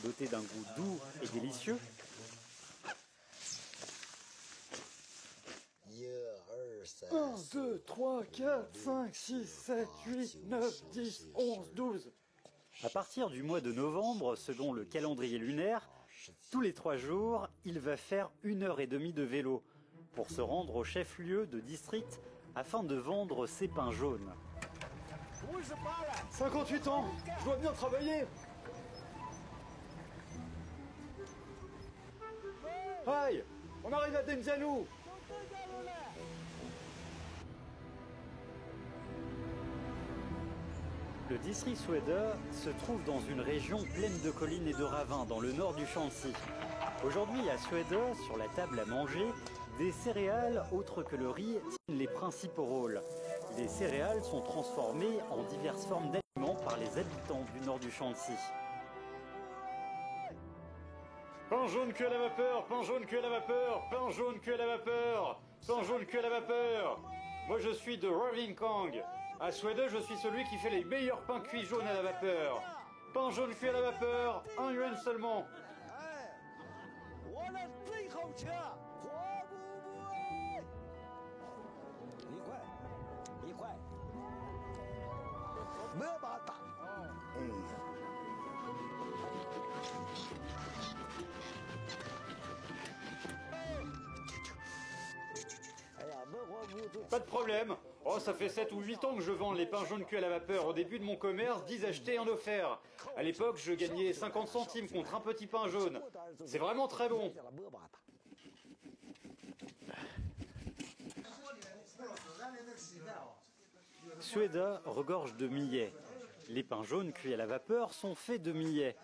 doté d'un goût doux et délicieux. 1, 2, 3, 4, 5, 6, 7, 8, 9, 10, 11, 12. À partir du mois de novembre, selon le calendrier lunaire, tous les 3 jours, il va faire 1h30 de vélo pour se rendre au chef-lieu de district afin de vendre ses pains jaunes. 58 ans, je dois bien travailler. Aïe, on arrive à Demzianou. Le district Suède se trouve dans une région pleine de collines et de ravins dans le nord du Shanxi. Aujourd'hui à Suède, sur la table à manger, des céréales autres que le riz tiennent les principaux rôles. Les céréales sont transformées en diverses formes d'aliments par les habitants du nord du Shanxi. Pain jaune cuit à la vapeur, pain jaune cuit à la vapeur, pain jaune cuit à la vapeur, pain jaune cuit à la vapeur. Moi je suis de Raving Kong. À Suède, je suis celui qui fait les meilleurs pains cuits jaunes à la vapeur. Pain jaune cuit à la vapeur, 1 yuan seulement. Pas de problème. Oh, ça fait 7 ou 8 ans que je vends les pains jaunes cuits à la vapeur. Au début de mon commerce, 10 achetés, 1 offert. À l'époque, je gagnais 50 centimes contre un petit pain jaune. C'est vraiment très bon. Suède regorge de millet. Les pains jaunes cuits à la vapeur sont faits de millet.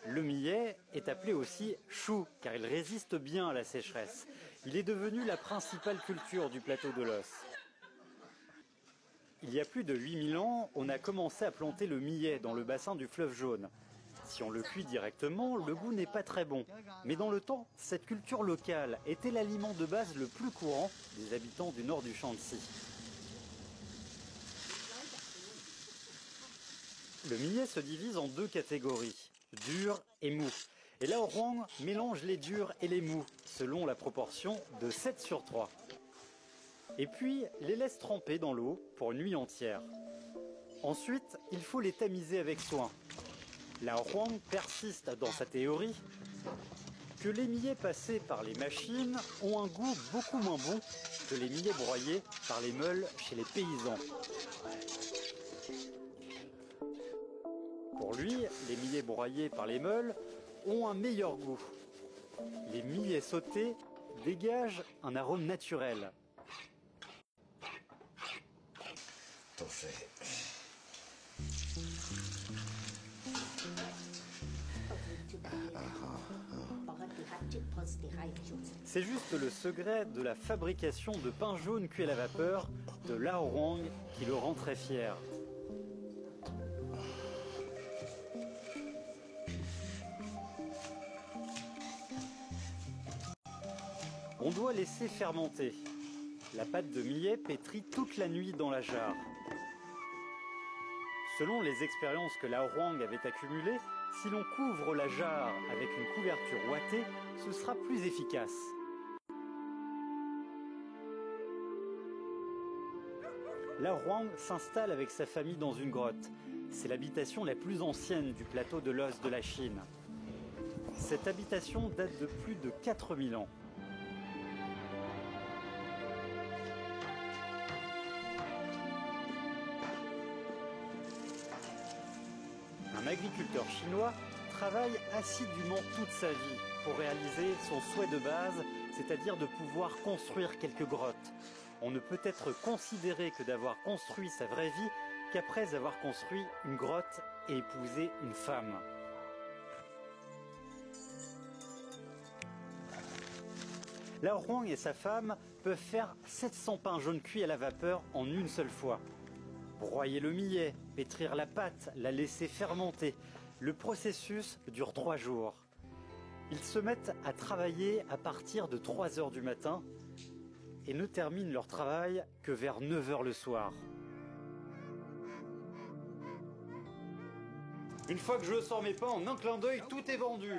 Le millet est appelé aussi chou car il résiste bien à la sécheresse. Il est devenu la principale culture du plateau de l'Os. Il y a plus de 8000 ans, on a commencé à planter le millet dans le bassin du fleuve Jaune. Si on le cuit directement, le goût n'est pas très bon. Mais dans le temps, cette culture locale était l'aliment de base le plus courant des habitants du nord du Shanxi. Le millet se divise en 2 catégories, dur et mou. Et là, Laoruang mélange les durs et les mous, selon la proportion de 7/3. Et puis, les laisse tremper dans l'eau pour une nuit entière. Ensuite, il faut les tamiser avec soin. Laoruang persiste dans sa théorie que les millets passés par les machines ont un goût beaucoup moins bon que les millets broyés par les meules chez les paysans. Pour lui, les millets broyés par les meules ont un meilleur goût. Les millets sautés dégagent un arôme naturel. C'est juste le secret de la fabrication de pain jaune cuit à la vapeur de Laoruang qui le rend très fier. On doit laisser fermenter. La pâte de millet pétrit toute la nuit dans la jarre. Selon les expériences que Laoruang avait accumulées, si l'on couvre la jarre avec une couverture ouatée, ce sera plus efficace. Laoruang s'installe avec sa famille dans une grotte. C'est l'habitation la plus ancienne du plateau de l'Os de la Chine. Cette habitation date de plus de 4000 ans. Un agriculteur chinois travaille assidûment toute sa vie pour réaliser son souhait de base, c'est-à-dire de pouvoir construire quelques grottes. On ne peut être considéré que d'avoir construit sa vraie vie qu'après avoir construit une grotte et épousé une femme. Laoruang et sa femme peuvent faire 700 pains jaunes cuits à la vapeur en une seule fois. Broyer le millet, pétrir la pâte, la laisser fermenter. Le processus dure 3 jours. Ils se mettent à travailler à partir de 3 h du matin et ne terminent leur travail que vers 9 h le soir. Une fois que je sors mes pains, en un clin d'œil, tout est vendu.